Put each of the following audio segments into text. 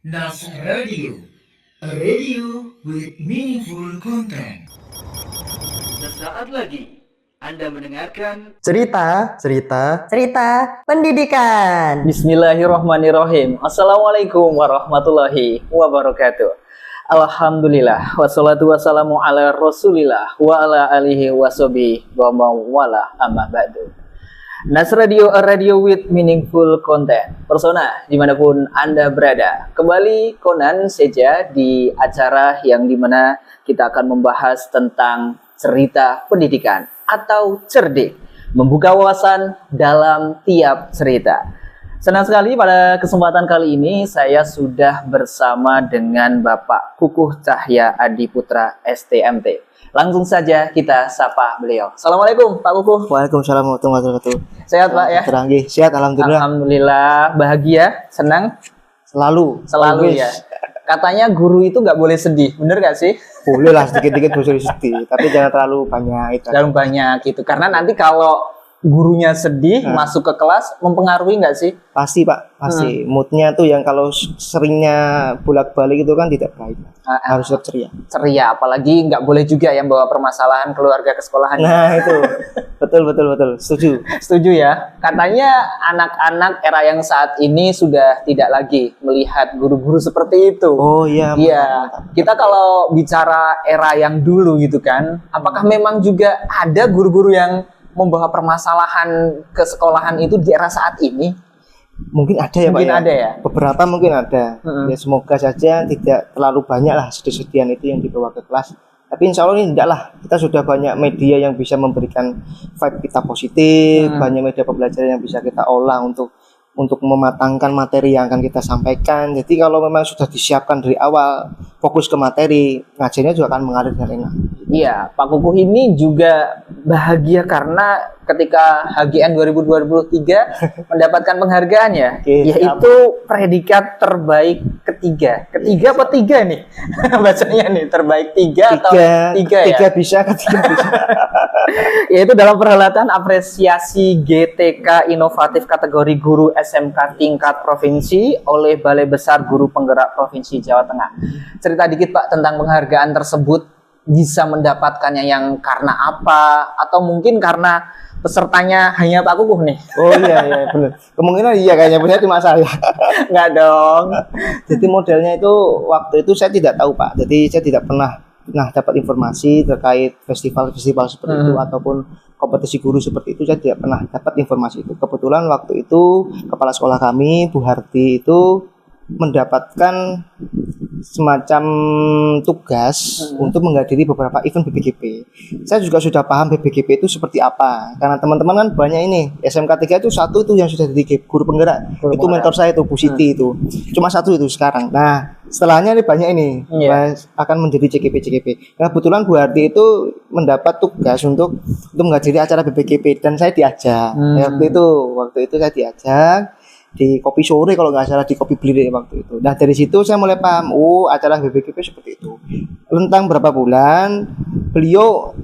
Nas Radio, a radio with meaningful content. Sesaat lagi Anda mendengarkan cerita pendidikan. Bismillahirrahmanirrahim. Assalamualaikum warahmatullahi wabarakatuh. Alhamdulillah wassalatu wassalamu ala rasulillah wa ala alihi washabihi wa mawala amma ba'du. Nas Radio, a radio with meaningful content. Persona dimanapun Anda berada, kembali Konan saja di acara yang dimana kita akan membahas tentang cerita pendidikan atau cerdik, membuka wawasan dalam tiap cerita. Senang sekali pada kesempatan kali ini saya sudah bersama dengan Bapak Kukuh Cahya Adiputra STMT. Langsung saja kita sapa beliau. Assalamualaikum Pak Kukuh. Waalaikumsalam warahmatullahi wabarakatuh. Sehat Pak ya? Teranggi, sehat alhamdulillah. Alhamdulillah, bahagia, senang? Selalu Selalu ya. Katanya guru itu nggak boleh sedih, bener nggak sih? Boleh lah sedikit-sedikit sedih, tapi jangan terlalu banyak itu. Terlalu banyak gitu, karena nanti kalau gurunya sedih masuk ke kelas mempengaruhi nggak sih? Pasti Pak, pasti. Moodnya tuh yang kalau seringnya bolak-balik itu kan tidak baik. Harus tetap ceria. Ceria, apalagi nggak boleh juga yang bawa permasalahan keluarga ke sekolahan. Nah itu, betul, setuju. Setuju ya. Katanya anak-anak era yang saat ini sudah tidak lagi melihat guru-guru seperti itu. Oh iya. Iya. Kita kalau bicara era yang dulu gitu kan, apakah memang juga ada guru-guru yang membawa permasalahan ke sekolahan itu di era saat ini? Mungkin ada ya mungkin Pak ya? Ada ya? Beberapa mungkin ada. Ya semoga saja tidak terlalu banyak lah sedih-sedihan itu yang dibawa ke kelas. Tapi insya Allah ini enggak lah. Kita sudah banyak media yang bisa memberikan vibe kita positif, banyak media pembelajaran yang bisa kita olah untuk mematangkan materi yang akan kita sampaikan. Jadi kalau memang sudah disiapkan dari awal, fokus ke materi, ngajarnya juga akan mengalir dengan enak. Iya, Pak Kukuh ini juga bahagia karena ketika HGN 2023 mendapatkan penghargaan ya, yaitu predikat terbaik ketiga. Ketiga apa tiga nih? Bacanya nih, terbaik tiga atau tiga ya? Tiga bisa, ketiga bisa. Yaitu dalam perhelatan apresiasi GTK inovatif kategori guru SMK tingkat provinsi oleh Balai Besar Guru Penggerak Provinsi Jawa Tengah. Cerita dikit Pak tentang penghargaan tersebut, bisa mendapatkannya yang karena apa, atau mungkin karena pesertanya hanya Pak Kukuh nih? Oh iya benar. Kemungkinan iya kayaknya punya cuma saya. Enggak dong. Jadi modelnya itu waktu itu saya tidak tahu Pak. Jadi saya tidak pernah dapat informasi terkait festival-festival seperti itu ataupun kompetisi guru seperti itu, saya tidak pernah dapat informasi itu. Kebetulan waktu itu kepala sekolah kami Bu Harti itu mendapatkan semacam tugas untuk menghadiri beberapa event BPGP. Saya juga sudah paham BPGP itu seperti apa, karena teman-teman kan banyak ini SMK 3 itu satu itu yang sudah jadi guru penggerak. Itu mentor saya itu Bu Siti itu. Cuma satu itu sekarang. Nah, setelahnya ini banyak ini akan menjadi CGP. Nah, kebetulan Bu Harti itu mendapat tugas untuk menghadiri acara BPGP dan saya diajak. Waktu itu saya diajak di kopi sore kalau nggak salah, di kopi Blirik waktu itu. Nah dari situ saya mulai paham, acara BPGP seperti itu. Rentang berapa bulan beliau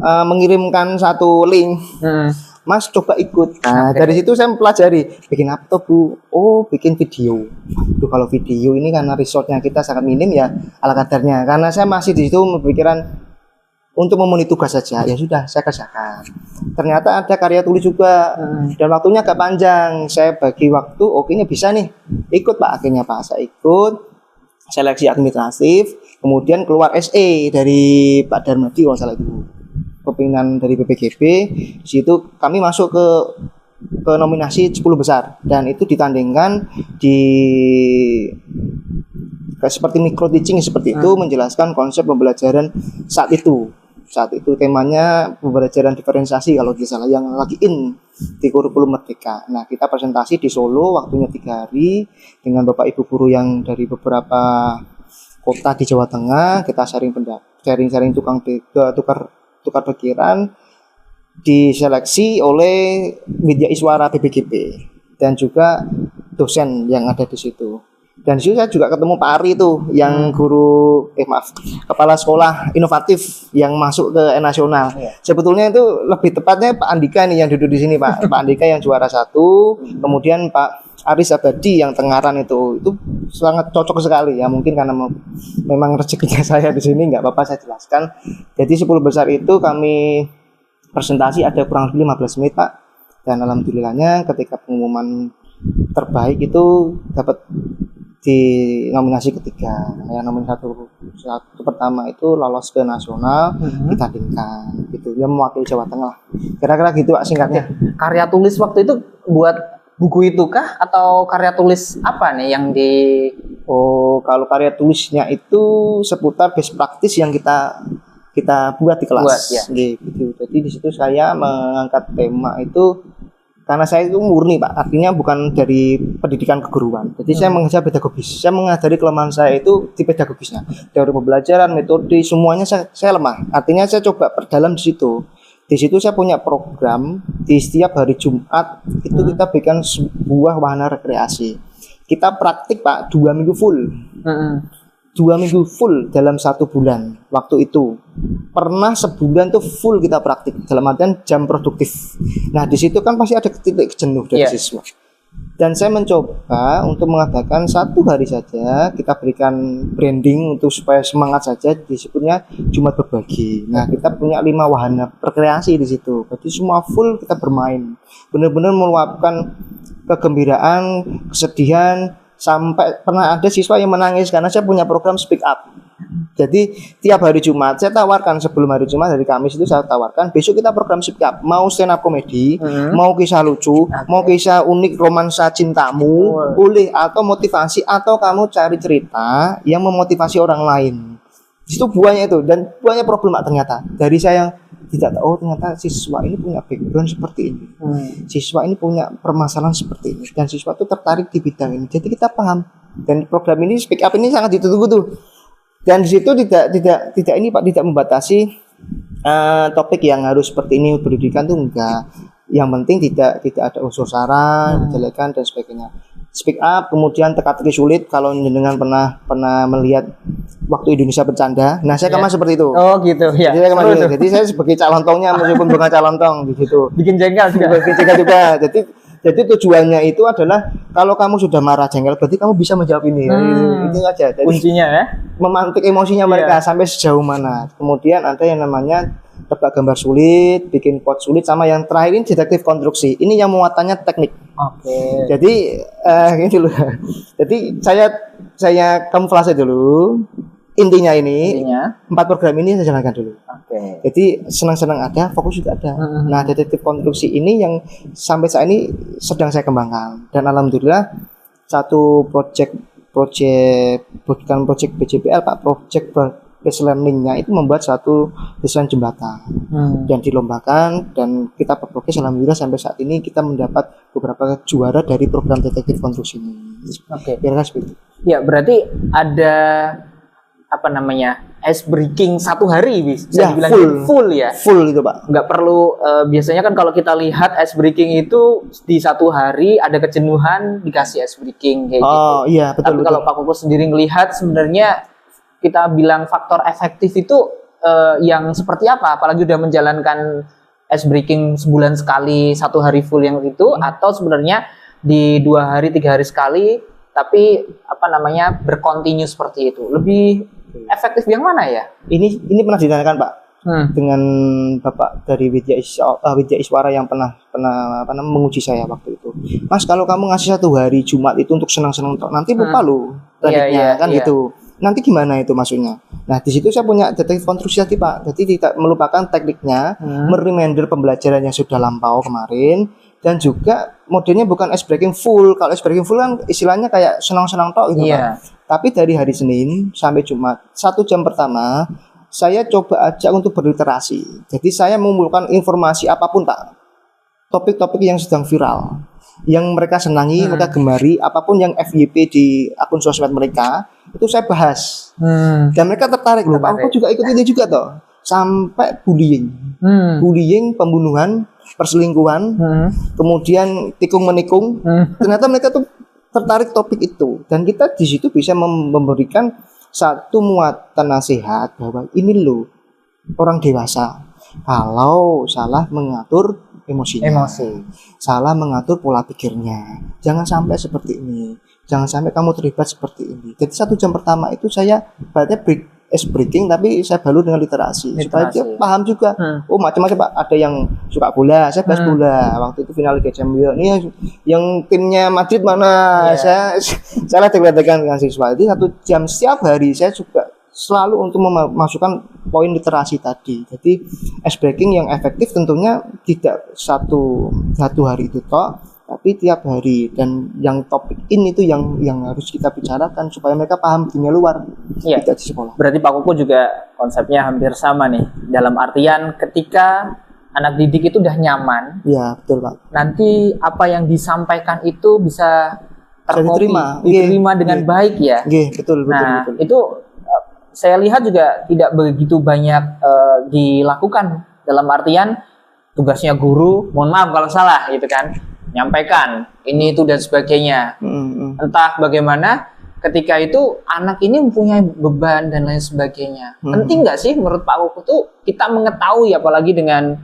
mengirimkan satu link, Mas coba ikut. Nah dari situ saya mempelajari, bikin apa tuh Bu? Oh bikin video. Tuh kalau video ini karena resource-nya kita sangat minim ya, ala kadarnya. Karena saya masih di situ berpikiran untuk memenuhi tugas saja, ya sudah saya kerjakan. Ternyata ada karya tulis juga dan waktunya agak panjang. Saya bagi waktu, ini bisa nih, ikut Pak. Akhirnya Pak saya ikut seleksi administratif, kemudian keluar SE dari Pak Darmadi kalau salah itu, pimpinan dari BPGP. Di situ kami masuk ke nominasi 10 besar dan itu ditandingkan di seperti micro teaching seperti itu, menjelaskan konsep pembelajaran saat itu temanya pembelajaran diferensiasi kalau tidak salah yang lagi in di kurikulum Merdeka. Nah kita presentasi di Solo, waktunya 3 hari dengan Bapak Ibu guru yang dari beberapa kota di Jawa Tengah. Kita sharing tukar pikiran, diseleksi oleh media Iswara BPGP dan juga dosen yang ada di situ. Dan di situ saya juga ketemu Pak Ari tuh yang kepala sekolah inovatif yang masuk ke nasional. Sebetulnya itu lebih tepatnya Pak Andika nih yang duduk di sini Pak. Pak Andika yang juara 1, kemudian Pak Aris Abadi yang Tengaran itu sangat cocok sekali ya, mungkin karena memang rezekinya saya di sini, nggak apa-apa saya jelaskan. Jadi 10 besar itu kami presentasi ada kurang lebih 15 menit Pak, dan alhamdulillahnya ketika pengumuman terbaik itu dapat di nominasi ketiga. Yang nomor satu pertama itu lolos ke nasional, ditandingkan gitu, dia mewakili Jawa Tengah, kira-kira gitu Pak singkatnya. Karya tulis waktu itu buat buku itu kah atau karya tulis apa nih yang di kalau karya tulisnya itu seputar best practice yang kita buat di kelas ya. Gitu. Jadi di situ saya mengangkat tema itu karena saya itu murni Pak, artinya bukan dari pendidikan keguruan. Jadi saya mengajar pedagogis. Saya mengajari kelemahan saya itu di pedagogisnya. Teori pembelajaran, metode, semuanya saya lemah. Artinya saya coba perdalam di situ. Di situ saya punya program di setiap hari Jumat itu kita berikan sebuah wahana rekreasi. Kita praktik Pak 2 minggu full. 2 minggu full dalam 1 bulan waktu itu. Pernah sebulan tuh full kita praktik dalam artian jam produktif. Nah di situ kan pasti ada titik jenuh dari siswa. Dan saya mencoba untuk mengadakan 1 hari saja kita berikan branding untuk supaya semangat saja, disebutnya Jumat Berbagi. Nah kita punya 5 wahana rekreasi di situ. Jadi semua full kita bermain, benar-benar meluapkan kegembiraan, kesedihan. Sampai pernah ada siswa yang menangis karena saya punya program speak up. Jadi tiap hari Jumat saya tawarkan, sebelum hari Jumat, hari Kamis itu saya tawarkan besok kita program speak up, mau stand up komedi, mau kisah lucu, mau kisah unik romansa cintamu, boleh, atau motivasi, atau kamu cari cerita yang memotivasi orang lain. Itu buahnya itu, dan buahnya problem ternyata dari saya yang tidak tahu, ternyata siswa ini punya background seperti ini, siswa ini punya permasalahan seperti ini, dan siswa itu tertarik di bidang ini. Jadi kita paham, dan program ini speak up ini sangat ditunggu tuh. Dan di situ tidak ini Pak, tidak membatasi topik yang harus seperti ini, pendidikan tuh enggak. Yang penting tidak ada unsur sara, kejelekan dan sebagainya. Speak up, kemudian teka-teki sulit. Kalau jenengan pernah melihat waktu Indonesia bercanda, nah saya kemarin seperti itu. Oh gitu ya. Jadi saya sebagai calon tongnya, meskipun bukan calon tong di situ. Bikin jengkel juga. Bikin jengkel juga. Jadi tujuannya itu adalah kalau kamu sudah marah jengkel, berarti kamu bisa menjawab ini. Itu aja. Jadi, kuncinya ya. Memantik emosinya mereka sampai sejauh mana. Kemudian ada yang namanya tebak gambar sulit, bikin quote sulit, sama yang terakhir ini detektif konstruksi. Ini yang muatannya teknik. Oke. Jadi ini dulu. Jadi saya kamuflase dulu. Intinya 4 program ini saya jalankan dulu. Oke. Jadi senang-senang ada, fokus juga ada. Nah, detektif konstruksi ini yang sampai saat ini sedang saya kembangkan. Dan alhamdulillah satu bukan project BJPL Pak, project based learning-nya itu membuat satu desain jembatan yang dilombakan, dan kita berprogres alhamdulillah sampai saat ini kita mendapat beberapa juara dari program detektif konstruksi ini. Oke. Kira-kira seperti itu. Ya berarti ada ice breaking 1 hari bisa dibilang full ya. Full itu Pak. Nggak perlu biasanya kan kalau kita lihat ice breaking itu di 1 hari ada kejenuhan dikasih ice breaking kayak gitu. Oh iya betul. Tapi kalau Pak Kuku sendiri ngelihat sebenarnya kita bilang faktor efektif itu yang seperti apa? Apalagi udah menjalankan ice breaking sebulan sekali 1 hari full yang itu, atau sebenarnya di 2 hari 3 hari sekali tapi berkontinu seperti itu, lebih efektif yang mana ya? Ini pernah ditanyakan Pak dengan Bapak dari Widya Iswara yang pernah menguji saya waktu itu. Mas, kalau kamu ngasih 1 hari Jumat itu untuk senang-senang, nanti lupa lo tekniknya gitu. Nanti gimana itu maksudnya? Nah, di situ saya punya detektif konstruksi tadi Pak. Jadi tidak melupakan tekniknya, mereminder pembelajaran yang sudah lampau kemarin, dan juga modelnya bukan ice breaking full. Kalau ice breaking full kan istilahnya kayak senang-senang tok gitu Pak. Tapi dari hari Senin sampai Jumat 1 jam pertama saya coba ajak untuk berliterasi. Jadi saya mengumpulkan informasi apapun Pak, topik-topik yang sedang viral, yang mereka senangi, mereka gemari, apapun yang FYP di akun sosmed mereka, itu saya bahas. Dan mereka tertarik loh, Pak, aku juga ikut ini juga toh. Sampai bullying, pembunuhan, perselingkuhan, kemudian tikung menikung. Ternyata mereka tuh tertarik topik itu, dan kita di situ bisa memberikan satu muatan nasihat bahwa ini loh orang dewasa kalau salah mengatur emosinya, salah mengatur pola pikirnya, jangan sampai seperti ini, jangan sampai kamu terlibat seperti ini. Jadi 1 jam pertama itu saya berarti breaking, tapi saya balu dengan literasi supaya dia paham juga. Oh macam-macam Pak, ada yang suka bola, saya bahas bola. Waktu itu final Liga Champions ini yang timnya Madrid mana, saya latih-latihkan dengan siswa. Jadi 1 jam setiap hari saya juga selalu untuk memasukkan poin literasi tadi. Jadi ice breaking yang efektif tentunya tidak satu hari itu toh, tapi tiap hari, dan yang topik ini itu yang harus kita bicarakan supaya mereka paham dunia luar, tidak di sekolah. Berarti Pak Kuku juga konsepnya hampir sama nih, dalam artian ketika anak didik itu udah nyaman, ya betul Pak, nanti apa yang disampaikan itu bisa diterima dengan baik ya. Betul. Itu saya lihat juga tidak begitu banyak dilakukan, dalam artian tugasnya guru, mohon maaf kalau salah gitu kan, nyampaikan ini itu dan sebagainya. Entah bagaimana ketika itu anak ini mempunyai beban dan lain sebagainya. Penting nggak sih menurut Pak Kuku tuh kita mengetahui, apalagi dengan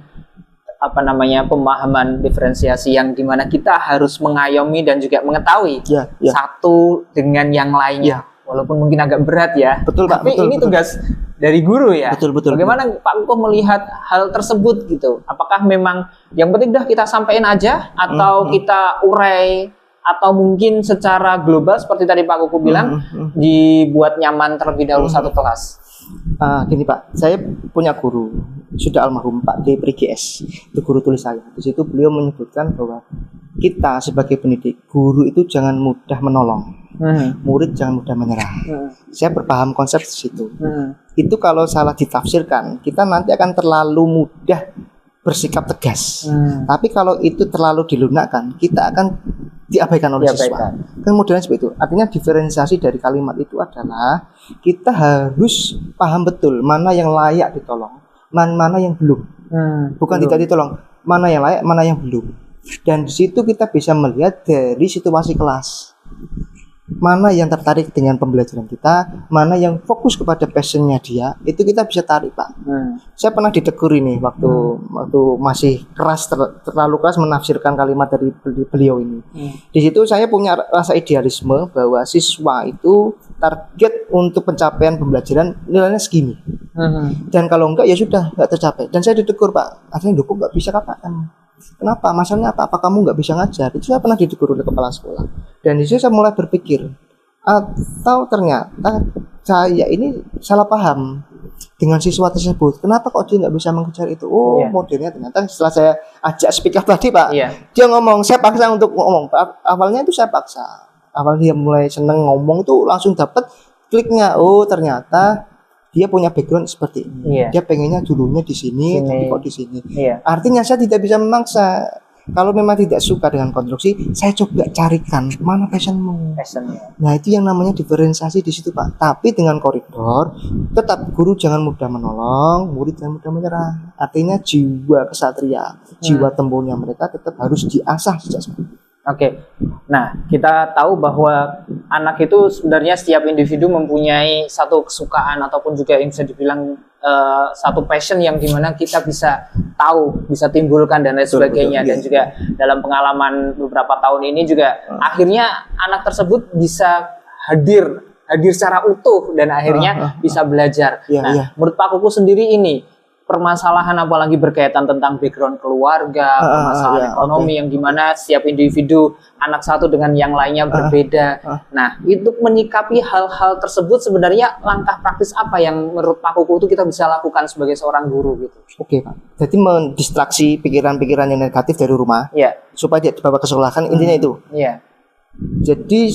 pemahaman diferensiasi yang dimana kita harus mengayomi dan juga mengetahui satu dengan yang lainnya. Walaupun mungkin agak berat ya. Betul Pak. Tapi ini tugas dari guru ya. Betul. Bagaimana Pak Kuku melihat hal tersebut gitu? Apakah memang yang penting dah kita sampaikan aja, atau kita urai, atau mungkin secara global seperti tadi Pak Kuku bilang dibuat nyaman terlebih dahulu satu kelas? Gini Pak, saya punya guru sudah almarhum Pak D. Prigs, itu guru tulis saya. Di situ beliau menyebutkan bahwa kita sebagai pendidik, guru itu jangan mudah menolong. Murid jangan mudah menyerah. Saya berpaham konsep di situ. Itu kalau salah ditafsirkan, kita nanti akan terlalu mudah bersikap tegas. Tapi kalau itu terlalu dilunakkan, kita akan diabaikan oleh siswa. Kemudian seperti itu. Artinya diferensiasi dari kalimat itu adalah kita harus paham betul mana yang layak ditolong, mana yang belum. Bukan tidak ditolong, mana yang layak, mana yang belum. Dan di situ kita bisa melihat dari situasi kelas. Mana yang tertarik dengan pembelajaran kita, mana yang fokus kepada passionnya dia, itu kita bisa tarik Pak. Saya pernah ditegur ini waktu masih keras, terlalu keras menafsirkan kalimat dari beliau ini. Di situ saya punya rasa idealisme bahwa siswa itu target untuk pencapaian pembelajaran nilainya segini. Dan kalau enggak ya sudah enggak tercapai. Dan saya ditegur Pak, akhirnya kok enggak bisa katakan. Kenapa? Masalahnya apa kamu nggak bisa ngajar? Itu saya pernah ditegur oleh kepala sekolah. Dan di situ saya mulai berpikir, atau ternyata saya ini salah paham dengan siswa tersebut. Kenapa kok dia nggak bisa mengejar itu? Modelnya ternyata setelah saya ajak speak up tadi Pak, dia ngomong, saya paksa untuk ngomong. Awalnya itu saya paksa. Awal dia mulai seneng ngomong itu langsung dapat kliknya. Oh ternyata dia punya background seperti ini. Dia pengennya dulunya di sini, tapi kok di sini. Artinya saya tidak bisa memaksa. Kalau memang tidak suka dengan konstruksi, saya coba carikan mana passionmu. Nah itu yang namanya diferensiasi di situ Pak. Tapi dengan koridor, tetap guru jangan mudah menolong, murid jangan mudah menyerah. Artinya jiwa kesatria, jiwa tempurnya mereka tetap harus diasah sejak sekarang. Oke, nah kita tahu bahwa anak itu sebenarnya setiap individu mempunyai satu kesukaan ataupun juga yang bisa dibilang satu passion yang dimana kita bisa tahu, bisa timbulkan dan lain sebagainya. Dan juga dalam pengalaman beberapa tahun ini juga akhirnya anak tersebut bisa hadir secara utuh dan akhirnya bisa belajar. Menurut Pak Kuku sendiri ini permasalahan apalagi berkaitan tentang background keluarga, permasalahan ekonomi yang dimana setiap individu anak satu dengan yang lainnya berbeda. Nah, untuk menyikapi hal-hal tersebut sebenarnya langkah praktis apa yang menurut Pak Kuku itu kita bisa lakukan sebagai seorang guru gitu? Oke Pak, jadi mendistraksi pikiran-pikiran yang negatif dari rumah, supaya dia dibawa ke sekolah, kan intinya itu. Jadi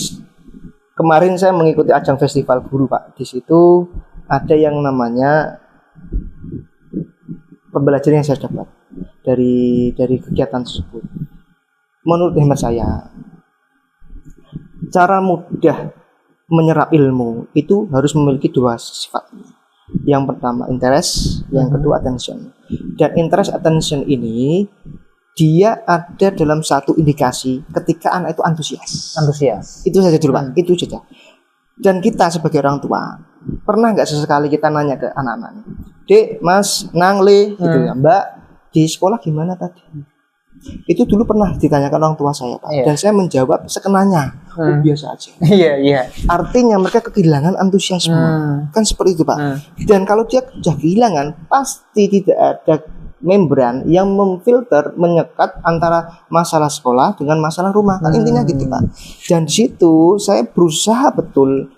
kemarin saya mengikuti ajang festival guru Pak. Di situ ada yang namanya pembelajaran yang saya dapat dari kegiatan tersebut. Menurut hemat saya, cara mudah menyerap ilmu itu harus memiliki dua sifat. Yang pertama interest, yang kedua attention. Dan interest attention ini dia ada dalam satu indikasi ketika anak itu antusias. Itu saja dulu Pak, itu saja. Dan kita sebagai orang tua pernah nggak sesekali kita nanya ke anak-anak, Dek, Mas, Nang, Le, gitu ya, Mbak, di sekolah gimana tadi? Itu dulu pernah ditanyakan orang tua saya, Pak. Iya. Dan saya menjawab sekenanya. Oh, biasa aja. Iya. Artinya mereka kehilangan antusiasme. Kan seperti itu, Pak. Dan kalau dia sudah kehilangan, pasti tidak ada membran yang memfilter, menyekat antara masalah sekolah dengan masalah rumah. Kan intinya gitu, Pak. Dan di situ saya berusaha betul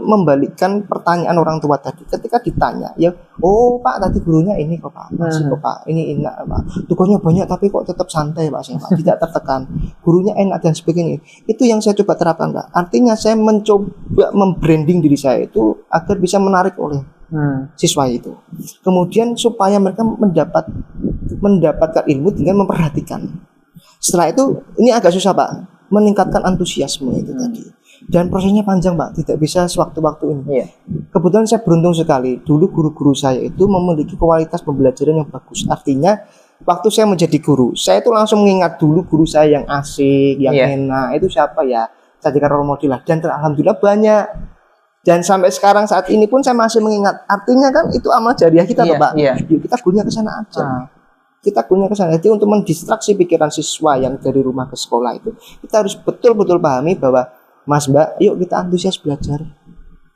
membalikkan pertanyaan orang tua tadi. Ketika ditanya, ya, oh Pak, tadi gurunya ini kok Pak, masih kok Pak, ini enak Pak, tugasnya banyak tapi kok tetap santai Pak, saya Pak, tidak tertekan, gurunya enak dan sebagainya. Itu yang saya coba terapkan, Pak. Artinya saya mencoba membranding diri saya itu agar bisa menarik oleh siswa itu. Kemudian supaya mereka mendapatkan ilmu dengan memperhatikan. Setelah itu, ini agak susah Pak, meningkatkan antusiasme itu tadi. Dan prosesnya panjang Pak, tidak bisa sewaktu-waktu ini. Iya. Kebetulan saya beruntung sekali, dulu guru-guru saya itu memiliki kualitas pembelajaran yang bagus. Artinya waktu saya menjadi guru, saya itu langsung mengingat dulu guru saya yang asik, yang enak, itu siapa ya, saya jadikan role model lah. Dan alhamdulillah banyak. Dan sampai sekarang saat ini pun saya masih mengingat. Artinya kan itu amal jariah kita Pak. Yuk kita gunakan ke sana aja. Kita gunakan ke sana. Jadi untuk mendistraksi pikiran siswa yang dari rumah ke sekolah itu, kita harus betul-betul pahami bahwa Mas Mbak, yuk kita antusias belajar.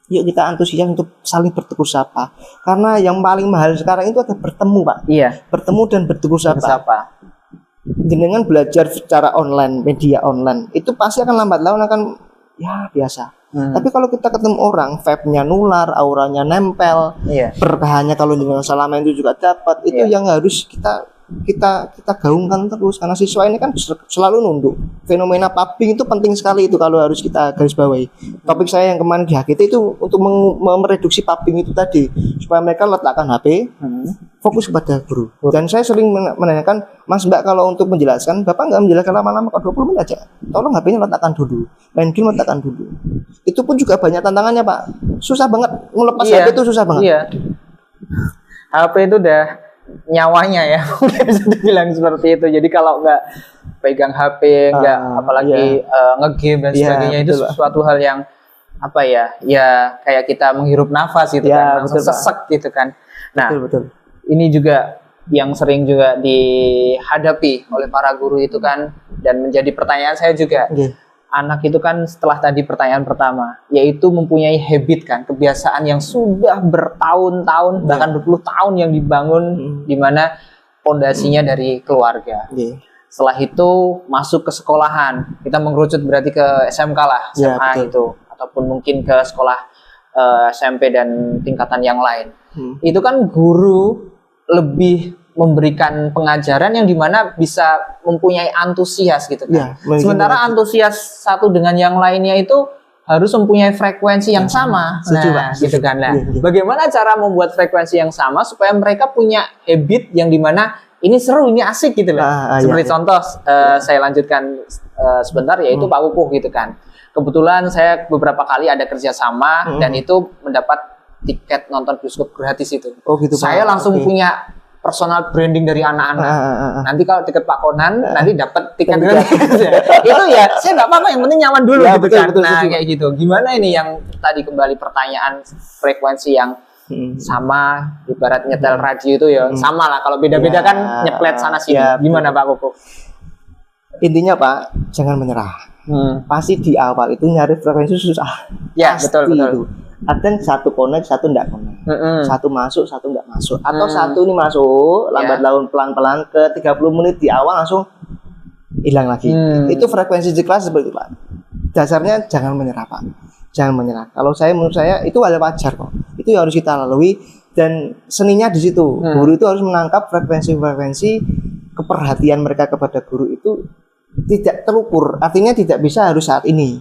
Yuk kita antusias untuk saling bertegur sapa. Karena yang paling mahal sekarang itu ada bertemu, Pak. Iya. Bertemu dan bertegur sapa. Dengan belajar secara online, media online, itu pasti akan lambat laun akan ya biasa. Tapi kalau kita ketemu orang, vibe-nya nular, auranya nempel, berkahnya kalau dengan salaman itu juga dapat. Itu yang harus kita gaungkan terus, karena siswa ini kan selalu nunduk. Fenomena pubbing itu penting sekali, itu kalau harus kita garis bawahi. Topik saya yang kemarin di HKT itu untuk mereduksi pubbing itu tadi, supaya mereka letakkan HP, fokus kepada guru. Dan saya sering menanyakan, Mas Mbak, kalau untuk menjelaskan, Bapak nggak menjelaskan lama-lama, kok 20 menit aja, tolong HP-nya letakkan dulu, main game letakkan dulu. Itu pun juga banyak tantangannya Pak, susah banget ngelepas HP itu, susah banget. HP itu udah nyawanya ya, bisa dibilang seperti itu. Jadi kalau nggak pegang HP, nggak apalagi ngegame dan sebagainya, itu suatu hal yang apa ya kayak kita menghirup nafas gitu kan, langsung sesek gitu kan. Nah, betul. Ini juga yang sering juga dihadapi oleh para guru itu kan, dan menjadi pertanyaan saya juga. Anak itu kan setelah tadi pertanyaan pertama, yaitu mempunyai habit kan, kebiasaan yang sudah bertahun-tahun, bahkan 20 tahun yang dibangun, di mana pondasinya dari keluarga. Setelah itu masuk ke sekolahan, kita mengerucut berarti ke SMK lah, SMA itu, ataupun mungkin ke sekolah SMP dan tingkatan yang lain. Itu kan guru lebih memberikan pengajaran yang dimana bisa mempunyai antusias gitu kan. Sementara antusias satu dengan yang lainnya itu harus mempunyai frekuensi yang sama. Gitu kan. Bagaimana cara membuat frekuensi yang sama supaya mereka punya habit yang dimana ini seru, ini asik gitu loh. Seperti contoh, saya lanjutkan sebentar, yaitu Pak Kukuh gitu kan. Kebetulan saya beberapa kali ada kerjasama dan itu mendapat tiket nonton bioskop gratis itu. Saya langsung punya personal branding dari anak-anak. Nanti kalau tiket Pak Konan, nanti dapat tiket gratis. Itu ya, saya nggak apa-apa, yang penting nyaman dulu gitu kan. Nah, kayak gitu. Gimana ini yang tadi kembali pertanyaan frekuensi yang sama, ibarat nyetel radio itu ya sama lah. Kalau beda-beda kan nyeplet sana sini. Gimana Pak Koko? Intinya Pak, jangan menyerah. Pasti di awal itu nyari frekuensi susah. Ya, betul. Ada yang satu connect, satu enggak connect. Satu masuk, satu enggak masuk. Atau satu ini masuk, lambat laun pelan-pelan ke 30 menit di awal langsung hilang lagi. Itu frekuensi di kelas seperti itu Pak. Dasarnya jangan menyerah Pak. Jangan menyerah. Kalau menurut saya itu hal wajar kok. Itu yang harus kita lalui, dan seninya di situ. Guru itu harus menangkap frekuensi-frekuensi keperhatian mereka kepada guru itu tidak terukur. Artinya tidak bisa harus saat ini,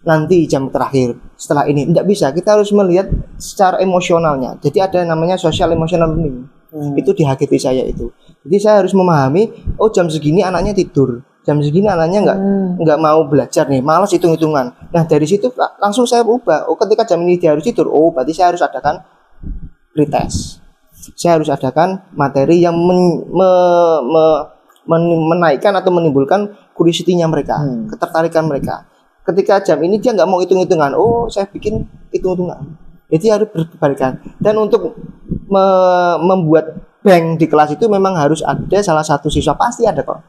nanti jam terakhir, setelah ini, tidak bisa. Kita harus melihat secara emosionalnya. Jadi ada namanya social emotional learning. Itu di HGT saya itu. Jadi saya harus memahami, oh jam segini anaknya tidur, jam segini anaknya nggak mau belajar nih, malas hitung-hitungan. Nah dari situ langsung saya ubah. Oh ketika jam ini dia harus tidur, oh berarti saya harus adakan pretest. Saya harus adakan materi yang menaikkan atau menimbulkan curiosity-nya mereka, ketertarikan mereka. Ketika jam ini dia nggak mau hitung-hitungan, oh saya bikin hitung-hitungan. Jadi harus berbalikan. Dan untuk membuat bank di kelas itu memang harus ada salah satu siswa, pasti ada kok,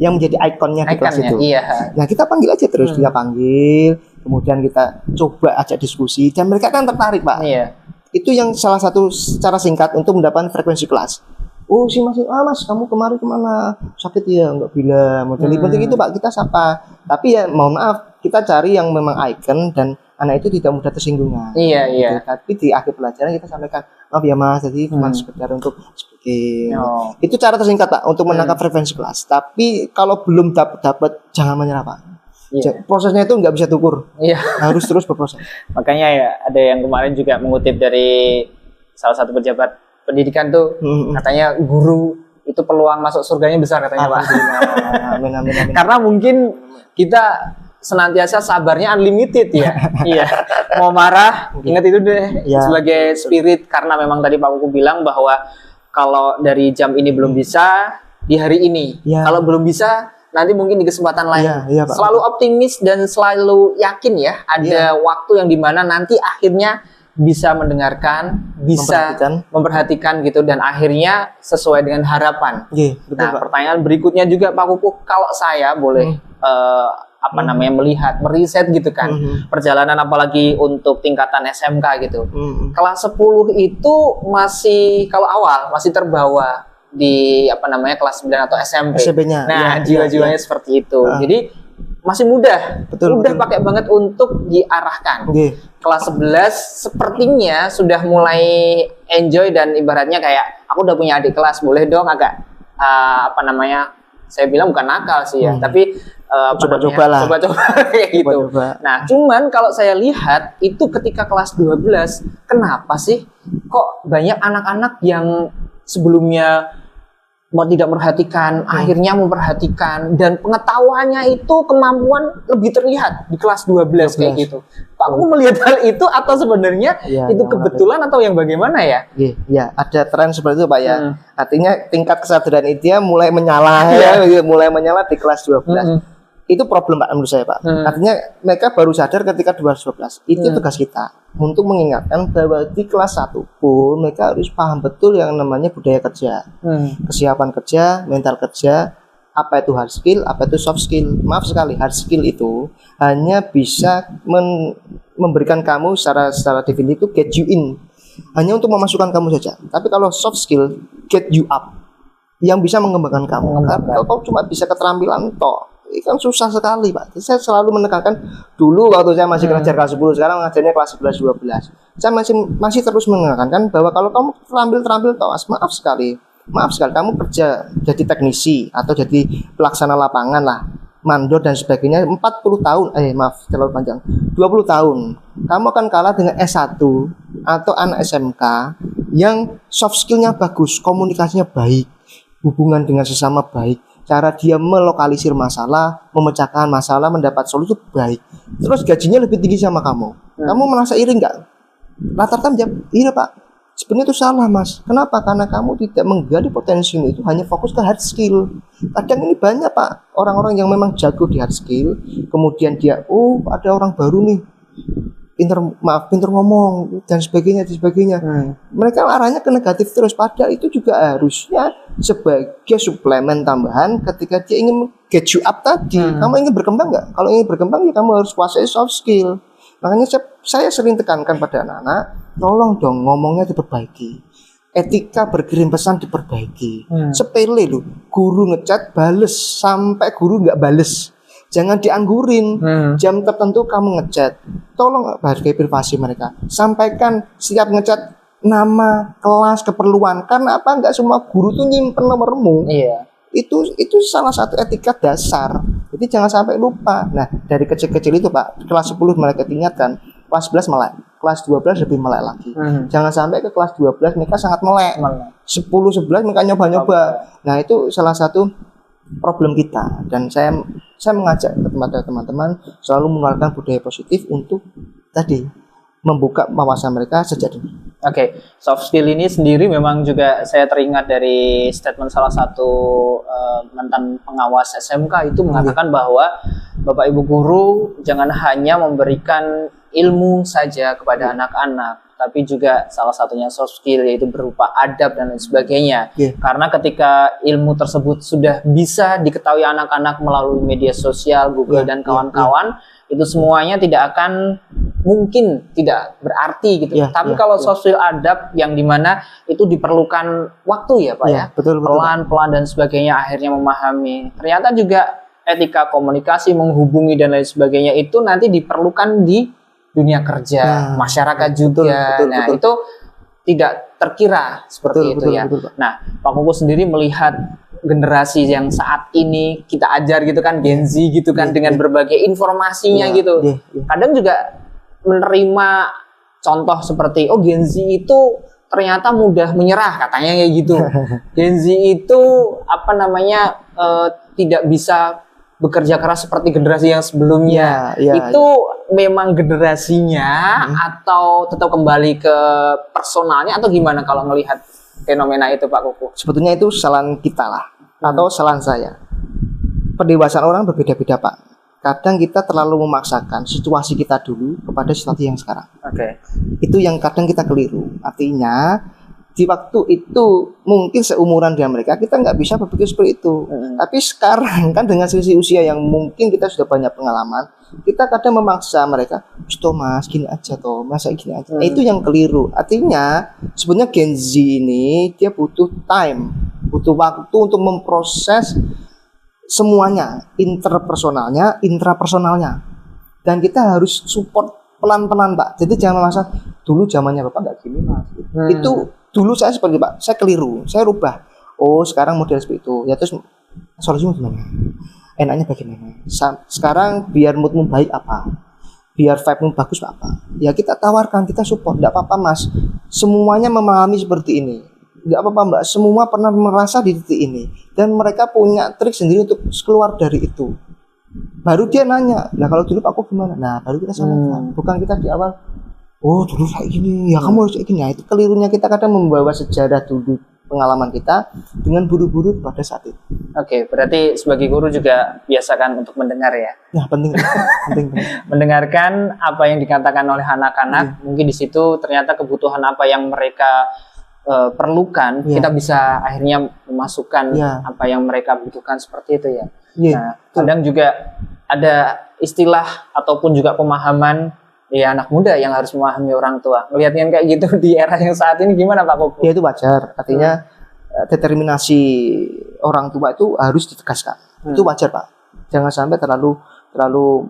yang menjadi ikonnya di kelas itu. Iya. Nah kita panggil aja terus, kita panggil, kemudian kita coba ajak diskusi dan mereka kan tertarik Pak. Iya. Itu yang salah satu cara singkat untuk mendapatkan frekuensi kelas. Oh si mas, mas kamu kemarin kemana? Sakit ya? Enggak bilang. Model penting itu Pak, kita sapa. Tapi ya mohon maaf, kita cari yang memang ikon dan anak itu tidak mudah tersinggungan. Iya. Gitu. Tapi di akhir pelajaran kita sampaikan, maaf ya mas, jadi cuma sekedar untuk speaking. Itu cara tersingkat Pak untuk menangkap frekuensi kelas. Tapi kalau belum dapat jangan menyerah Pak. Iya. Prosesnya itu nggak bisa diukur. Iya. Harus terus berproses. Makanya ya ada yang kemarin juga mengutip dari salah satu pejabat pendidikan tuh, katanya guru itu peluang masuk surganya besar katanya Pak. Amin. Karena mungkin kita senantiasa sabarnya unlimited ya. Iya. Mau marah, ingat itu deh sebagai spirit, karena memang tadi Pak Kuku bilang bahwa kalau dari jam ini belum bisa, di hari ini. Kalau belum bisa, nanti mungkin di kesempatan lain. Selalu optimis dan selalu yakin ya, ada waktu yang dimana nanti akhirnya bisa mendengarkan, bisa memperhatikan gitu, dan akhirnya sesuai dengan harapan. Betul, nah, Pak. Pertanyaan berikutnya juga Pak Kuku, kalau saya boleh melihat, meriset gitu kan, perjalanan apalagi untuk tingkatan SMK gitu. Kelas 10 itu masih kalau awal masih terbawa di kelas 9 atau SMP. Nah, jiwa-jiwanya seperti itu. Jadi masih mudah, mudah pakai banget untuk diarahkan. Kelas 11 sepertinya sudah mulai enjoy dan ibaratnya kayak aku udah punya adik kelas, boleh dong agak saya bilang bukan nakal sih ya, tapi coba-coba kayak gitu. Nah, cuman kalau saya lihat itu ketika kelas 12, kenapa sih kok banyak anak-anak yang sebelumnya tidak memperhatikan, akhirnya memperhatikan, dan pengetahuannya itu kemampuan lebih terlihat di kelas 12 kayak gitu. Pak Kuku melihat hal itu atau sebenarnya itu kebetulan atau yang bagaimana ya? Iya, ada tren seperti itu Pak ya. Artinya tingkat kesadaran dia mulai menyala mulai menyala di kelas 12. Itu problem Pak menurut saya Pak. Artinya mereka baru sadar ketika 12. Itu tugas kita untuk mengingatkan bahwa di kelas 1 pun mereka harus paham betul yang namanya budaya kerja, kesiapan kerja, mental kerja, apa itu hard skill, apa itu soft skill. Maaf sekali, hard skill itu hanya bisa memberikan kamu secara definitif itu get you in, hanya untuk memasukkan kamu saja. Tapi kalau soft skill get you up, yang bisa mengembangkan kamu. Kalau kau cuma bisa keterampilan toh, itu kan susah sekali Pak. Saya selalu menekankan, dulu waktu saya masih ngajar kelas 10, sekarang ngajarnya kelas 11, 12. Saya masih terus menekankan bahwa kalau kamu terampil toh, maaf sekali kamu kerja jadi teknisi atau jadi pelaksana lapangan lah, mandor dan sebagainya 40 tahun, terlalu panjang, 20 tahun kamu akan kalah dengan S1 atau anak SMK yang soft skillnya bagus, komunikasinya baik, hubungan dengan sesama baik, cara dia melokalisir masalah, memecahkan masalah, mendapat solusi baik, terus gajinya lebih tinggi sama kamu. Kamu merasa iri nggak? Rata-rata menjawab, iya Pak, sebenarnya itu salah Mas. Kenapa? Karena kamu tidak menggali potensimu, itu hanya fokus ke hard skill. Kadang ini banyak Pak, orang-orang yang memang jago di hard skill, kemudian dia, ada orang baru nih, pinter ngomong dan sebagainya. Mereka arahnya ke negatif terus, padahal itu juga harusnya sebagai suplemen tambahan ketika dia ingin get you up tadi. Kamu ingin berkembang nggak? Kalau ingin berkembang ya kamu harus kuasai soft skill. Makanya saya sering tekankan pada anak-anak, tolong dong ngomongnya diperbaiki, etika berkirim pesan diperbaiki. Sepele loh, guru ngechat bales sampai guru nggak bales. Jangan dianggurin. Jam tertentu kamu ngechat, tolong hargai privasi mereka. Sampaikan siap ngechat nama, kelas, keperluan. Karena apa? Enggak semua guru tuh nyimpen nomormu. Itu salah satu etika dasar. Jadi jangan sampai lupa. Nah, dari kecil-kecil itu Pak, kelas 10 mereka ingatkan, kelas 11 melek, kelas 12 lebih melek lagi. Jangan sampai ke kelas 12 mereka sangat melek. 10, 11 mereka nyoba-nyoba. Nah, itu salah satu problem kita, dan saya mengajak teman-teman selalu mengeluarkan budaya positif untuk tadi membuka wawasan mereka sejak dini. Soft skill ini sendiri memang juga saya teringat dari statement salah satu mantan pengawas SMK itu mengatakan bahwa Bapak Ibu guru jangan hanya memberikan ilmu saja kepada anak-anak, tapi juga salah satunya soft skill, yaitu berupa adab dan lain sebagainya. Yeah. Karena ketika ilmu tersebut sudah bisa diketahui anak-anak melalui media sosial, Google dan kawan-kawan, itu semuanya tidak akan mungkin tidak berarti gitu. Tapi kalau soft skill adab yang dimana itu diperlukan waktu ya Pak ya, betul, pelan-pelan dan sebagainya akhirnya memahami. Ternyata juga etika komunikasi, menghubungi dan lain sebagainya itu nanti diperlukan di dunia kerja, masyarakat juga. Betul. Itu tidak terkira seperti itu ya. Nah, Pak Koko sendiri melihat generasi yang saat ini kita ajar gitu kan, Gen Z gitu kan, dengan berbagai informasinya gitu. Kadang juga menerima contoh seperti, oh Gen Z itu ternyata mudah menyerah katanya kayak gitu. Gen Z itu tidak bisa bekerja keras seperti generasi yang sebelumnya. Itu memang generasinya atau tetap kembali ke personalnya atau gimana kalau melihat fenomena itu Pak Koko? Sebetulnya itu kesalahan kita lah atau kesalahan saya. Pendewasaan orang berbeda-beda Pak. Kadang kita terlalu memaksakan situasi kita dulu kepada situasi yang sekarang. Itu yang kadang kita keliru. Artinya di waktu itu mungkin seumuran dengan mereka kita nggak bisa berpikir seperti itu. Tapi sekarang kan dengan selisih usia yang mungkin kita sudah banyak pengalaman, kita kadang memaksa mereka, Mas gini aja toh, masa gini aja. Itu yang keliru. Artinya sebenarnya Gen Z ini dia butuh time, butuh waktu untuk memproses semuanya, interpersonalnya, intrapersonalnya, dan kita harus support pelan-pelan Pak. Jadi jangan merasa dulu zamannya Bapak nggak gini Mas. Itu dulu saya seperti Pak, saya keliru, saya rubah. Oh sekarang model seperti itu. Ya terus solusinya gimana? Enaknya bagaimana? Sekarang biar moodmu baik apa? Biar vibe-mu bagus apa? Ya kita tawarkan, kita support. Tidak apa-apa Mas, semuanya memahami seperti ini. Tidak apa-apa Mbak, semua pernah merasa di titik ini. Dan mereka punya trik sendiri untuk keluar dari itu. Baru dia nanya, nah kalau dulu Pak Koko gimana? Nah baru kita sampaikan. Bukan kita di awal, oh dulu kayak gini, ya kamu harus kayak gini. Nah, itu kelirunya kita kadang membawa sejarah dulu pengalaman kita dengan buru-buru pada saat itu. Berarti sebagai guru juga biasakan untuk mendengar ya. Nah penting. Mendengarkan apa yang dikatakan oleh anak-anak. Mungkin di situ ternyata kebutuhan apa yang mereka perlukan, kita bisa akhirnya memasukkan apa yang mereka butuhkan seperti itu ya. Nah, kadang juga ada istilah ataupun juga pemahaman anak muda yang harus memahami orang tua. Melihatnya kayak gitu di era yang saat ini gimana Pak Koko? Ya itu wajar. Artinya determinasi orang tua itu harus ditegaskan. Itu wajar Pak. Jangan sampai terlalu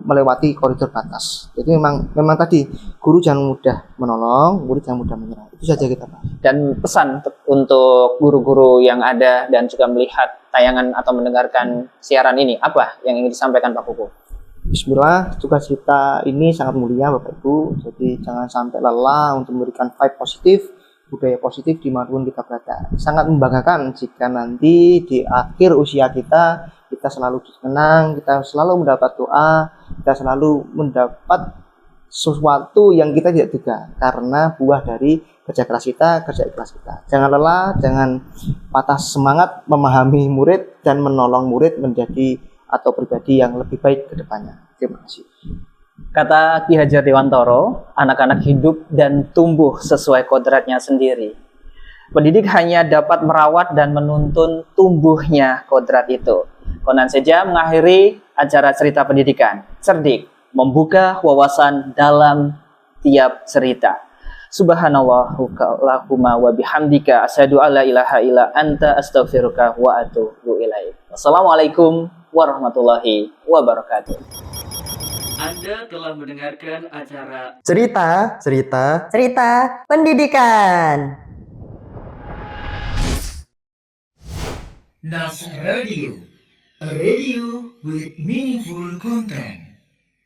melewati koridor batas. Jadi memang tadi guru jangan mudah menolong, murid jangan mudah menyerah. Itu saja kita Pak. Dan pesan untuk guru-guru yang ada dan juga melihat tayangan atau mendengarkan siaran ini, apa yang ingin disampaikan Pak Koko? Bismillah, tugas kita ini sangat mulia Bapak Ibu. Jadi jangan sampai lelah untuk memberikan vibe positif, budaya positif dimanapun kita berada. Sangat membanggakan jika nanti di akhir usia kita selalu dikenang, kita selalu mendapat doa, kita selalu mendapat sesuatu yang kita tidak duga karena buah dari kerja keras kita, kerja ikhlas kita. Jangan lelah, jangan patah semangat memahami murid dan menolong murid menjadi atau pribadi yang lebih baik ke depannya. Terima kasih. Kata Ki Hajar Dewantoro, anak-anak hidup dan tumbuh sesuai kodratnya sendiri. Pendidik hanya dapat merawat dan menuntun tumbuhnya kodrat itu. Konan saja mengakhiri acara cerita pendidikan. Cerdik, membuka wawasan dalam tiap cerita. Subhanallahumma wa bihamdika asyhadu alla ilaha illa anta astaghfiruka wa atubu ilaik. Wassalamualaikum warahmatullahi wabarakatuh. Anda telah mendengarkan acara Cerita Pendidikan. Nas Radio, a radio with meaningful content.